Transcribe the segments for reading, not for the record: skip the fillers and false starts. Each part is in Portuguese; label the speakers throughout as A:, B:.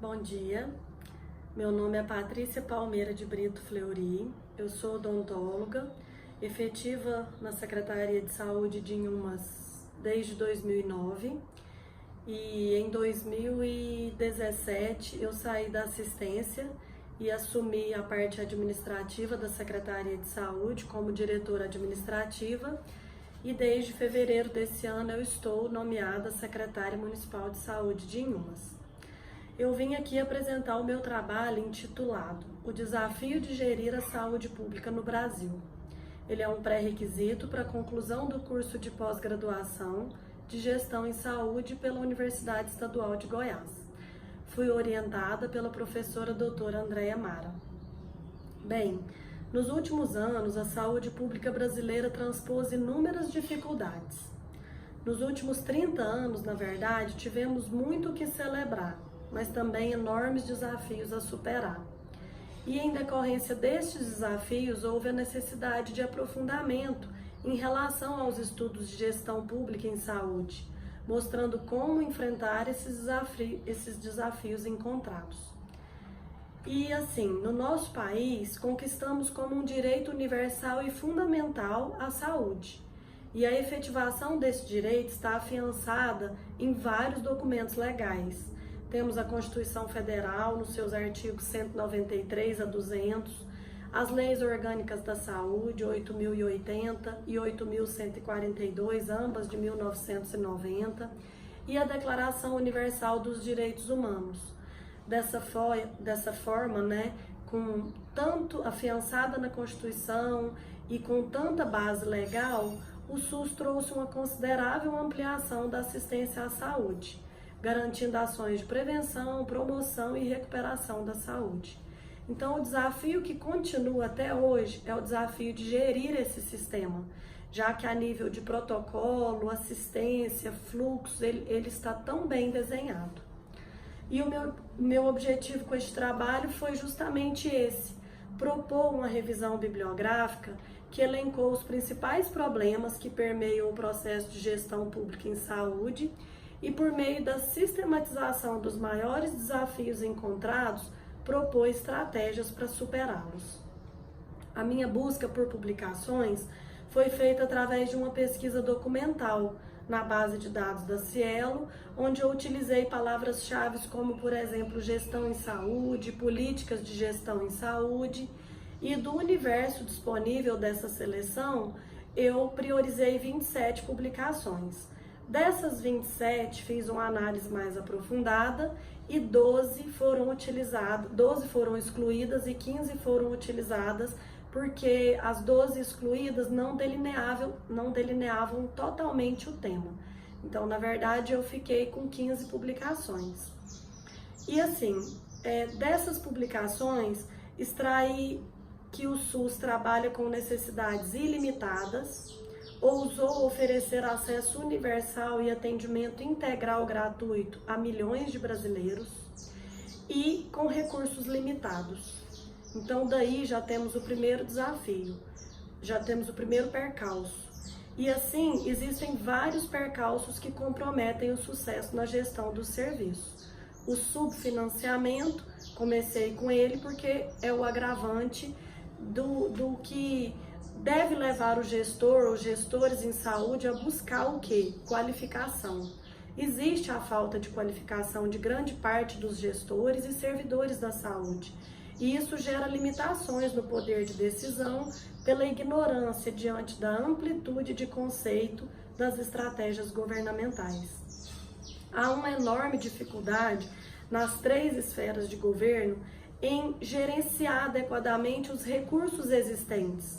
A: Bom dia, meu nome é Patrícia Palmeira de Brito Fleury, eu sou odontóloga, efetiva na Secretaria de Saúde de Inhumas desde 2009 e em 2017 eu saí da assistência e assumi a parte administrativa da Secretaria de Saúde como diretora administrativa e desde fevereiro desse ano eu estou nomeada secretária municipal de saúde de Inhumas. Eu vim aqui apresentar o meu trabalho intitulado O Desafio de Gerir a Saúde Pública no Brasil. Ele é um pré-requisito para a conclusão do curso de pós-graduação de Gestão em Saúde pela Universidade Estadual de Goiás. Fui orientada pela professora doutora Andréia Mara. Bem, nos últimos anos, a saúde pública brasileira transpôs inúmeras dificuldades. Nos últimos 30 anos, na verdade, tivemos muito o que celebrar, mas também enormes desafios a superar. E em decorrência destes desafios, houve a necessidade de aprofundamento em relação aos estudos de gestão pública em saúde, mostrando como enfrentar esses desafios encontrados. E assim, no nosso país, conquistamos como um direito universal e fundamental a saúde. E a efetivação desse direito está afiançada em vários documentos legais. Temos a Constituição Federal, nos seus artigos 193 a 200, as Leis Orgânicas da Saúde, 8.080 e 8.142, ambas de 1990, e a Declaração Universal dos Direitos Humanos. Dessa forma, com tanto afiançada na Constituição e com tanta base legal, o SUS trouxe uma considerável ampliação da assistência à saúde, garantindo ações de prevenção, promoção e recuperação da saúde. Então, o desafio que continua até hoje é o desafio de gerir esse sistema, já que a nível de protocolo, assistência, fluxos, ele está tão bem desenhado. E o meu objetivo com este trabalho foi justamente esse, propor uma revisão bibliográfica que elencou os principais problemas que permeiam o processo de gestão pública em saúde e, por meio da sistematização dos maiores desafios encontrados, propor estratégias para superá-los. A minha busca por publicações foi feita através de uma pesquisa documental na base de dados da Cielo, onde eu utilizei palavras-chave como, por exemplo, gestão em saúde, políticas de gestão em saúde, e do universo disponível dessa seleção, eu priorizei 27 publicações. Dessas 27, fiz uma análise mais aprofundada e 12 foram excluídas e 15 foram utilizadas porque as 12 excluídas não delineavam totalmente o tema. Então, na verdade, eu fiquei com 15 publicações. E assim, dessas publicações, extraí que o SUS trabalha com necessidades ilimitadas, ousou oferecer acesso universal e atendimento integral gratuito a milhões de brasileiros e com recursos limitados. Então, daí já temos o primeiro desafio, já temos o primeiro percalço. E assim, existem vários percalços que comprometem o sucesso na gestão dos serviços. O subfinanciamento, comecei com ele porque é o agravante do que deve levar o gestor ou gestores em saúde a buscar o quê? Qualificação. Existe a falta de qualificação de grande parte dos gestores e servidores da saúde. E isso gera limitações no poder de decisão pela ignorância diante da amplitude de conceito das estratégias governamentais. Há uma enorme dificuldade nas 3 esferas de governo em gerenciar adequadamente os recursos existentes.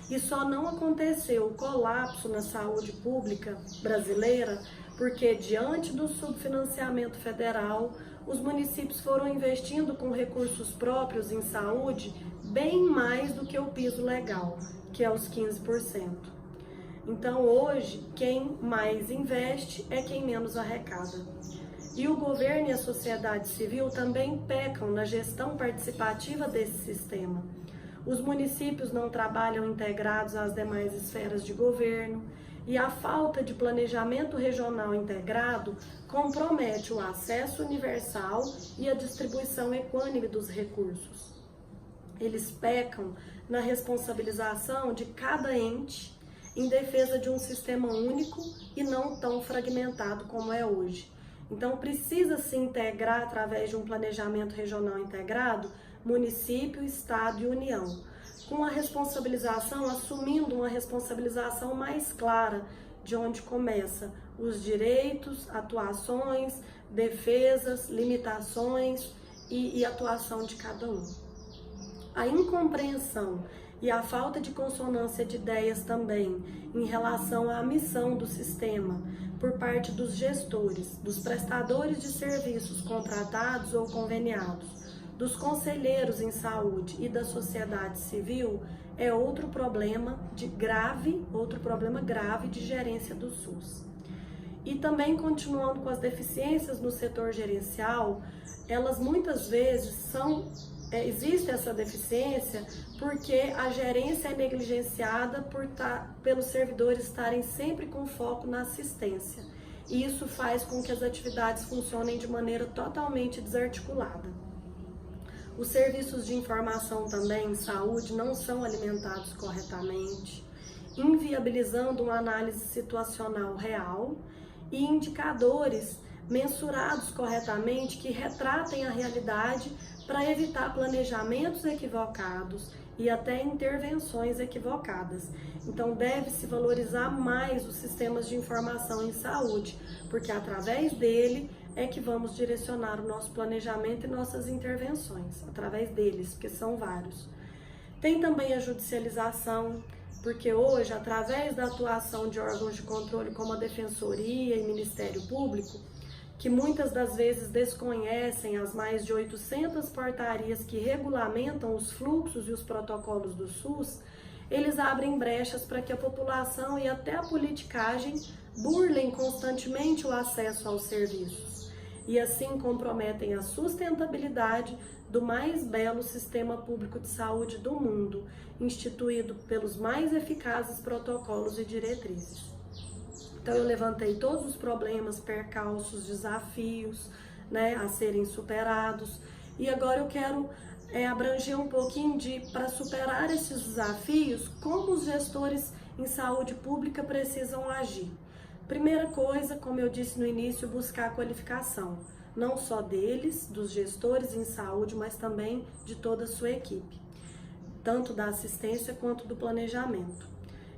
A: E só não aconteceu o colapso na saúde pública brasileira porque, diante do subfinanciamento federal, os municípios foram investindo com recursos próprios em saúde bem mais do que o piso legal, que é os 15%. Então, hoje, quem mais investe é quem menos arrecada. E o governo e a sociedade civil também pecam na gestão participativa desse sistema. Os municípios não trabalham integrados às demais esferas de governo, e a falta de planejamento regional integrado compromete o acesso universal e a distribuição equânime dos recursos. Eles pecam na responsabilização de cada ente em defesa de um sistema único e não tão fragmentado como é hoje. Então, precisa se integrar através de um planejamento regional integrado, município, estado e união, com a responsabilização, assumindo uma responsabilização mais clara de onde começa os direitos, atuações, defesas, limitações e atuação de cada um. A incompreensão e a falta de consonância de ideias também em relação à missão do sistema por parte dos gestores, dos prestadores de serviços contratados ou conveniados, dos conselheiros em saúde e da sociedade civil é outro problema grave de gerência do SUS. E também, continuando com as deficiências no setor gerencial, elas muitas vezes existe essa deficiência porque a gerência é negligenciada pelos servidores estarem sempre com foco na assistência. E isso faz com que as atividades funcionem de maneira totalmente desarticulada. Os serviços de informação também em saúde não são alimentados corretamente, inviabilizando uma análise situacional real e indicadores mensurados corretamente que retratem a realidade para evitar planejamentos equivocados e até intervenções equivocadas. Então, deve-se valorizar mais os sistemas de informação em saúde, porque através dele é que vamos direcionar o nosso planejamento e nossas intervenções, através deles, porque são vários. Tem também a judicialização, porque hoje, através da atuação de órgãos de controle como a Defensoria e Ministério Público, que muitas das vezes desconhecem as mais de 800 portarias que regulamentam os fluxos e os protocolos do SUS, eles abrem brechas para que a população e até a politicagem burlem constantemente o acesso aos serviços e assim comprometem a sustentabilidade do mais belo sistema público de saúde do mundo, instituído pelos mais eficazes protocolos e diretrizes. Então, eu levantei todos os problemas, percalços, desafios, a serem superados. E agora eu quero abranger um pouquinho para superar esses desafios, como os gestores em saúde pública precisam agir. Primeira coisa, como eu disse no início, buscar a qualificação, não só deles, dos gestores em saúde, mas também de toda a sua equipe, tanto da assistência quanto do planejamento.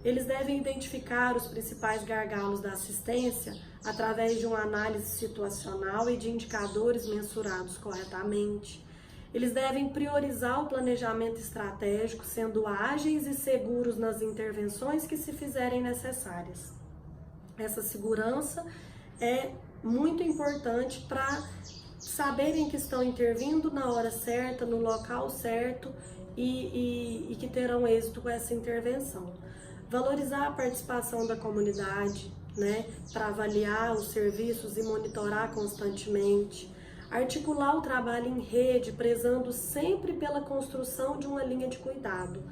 A: Eles devem identificar os principais gargalos da assistência através de uma análise situacional e de indicadores mensurados corretamente. Eles devem priorizar o planejamento estratégico, sendo ágeis e seguros nas intervenções que se fizerem necessárias. Essa segurança é muito importante para saberem que estão intervindo na hora certa, no local certo e que terão êxito com essa intervenção. Valorizar a participação da comunidade, para avaliar os serviços e monitorar constantemente. Articular o trabalho em rede, prezando sempre pela construção de uma linha de cuidado.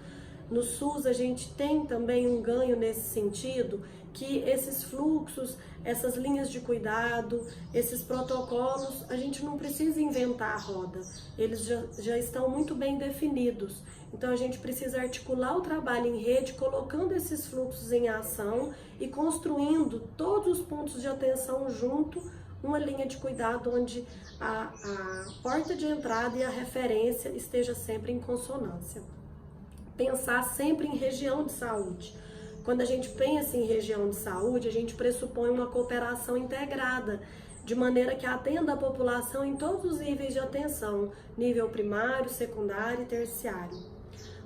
A: No SUS, a gente tem também um ganho nesse sentido, que esses fluxos, essas linhas de cuidado, esses protocolos, a gente não precisa inventar a roda, eles já estão muito bem definidos. Então, a gente precisa articular o trabalho em rede, colocando esses fluxos em ação e construindo todos os pontos de atenção junto, uma linha de cuidado onde a porta de entrada e a referência esteja sempre em consonância. Pensar sempre em região de saúde. Quando a gente pensa em região de saúde, a gente pressupõe uma cooperação integrada, de maneira que atenda a população em todos os níveis de atenção, nível primário, secundário e terciário.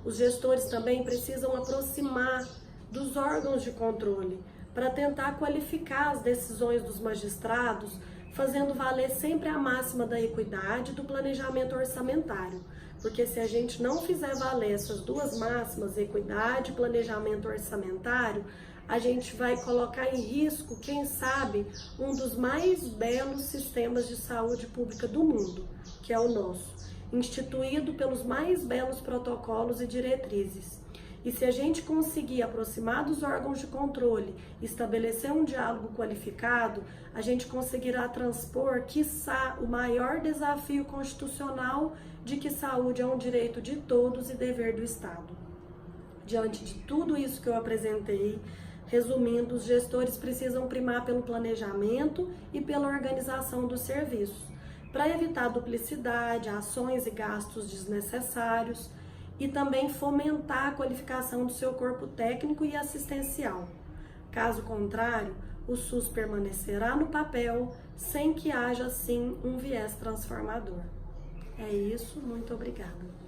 A: Os gestores também precisam aproximar dos órgãos de controle para tentar qualificar as decisões dos magistrados, fazendo valer sempre a máxima da equidade e do planejamento orçamentário. Porque se a gente não fizer valer essas duas máximas, equidade e planejamento orçamentário, a gente vai colocar em risco, quem sabe, um dos mais belos sistemas de saúde pública do mundo, que é o nosso, instituído pelos mais belos protocolos e diretrizes. E se a gente conseguir aproximar dos órgãos de controle, estabelecer um diálogo qualificado, a gente conseguirá transpor, quiçá, o maior desafio constitucional de que saúde é um direito de todos e dever do Estado. Diante de tudo isso que eu apresentei, resumindo, os gestores precisam primar pelo planejamento e pela organização dos serviços, para evitar duplicidade, ações e gastos desnecessários, e também fomentar a qualificação do seu corpo técnico e assistencial. Caso contrário, o SUS permanecerá no papel sem que haja, sim, um viés transformador. É isso, muito obrigada.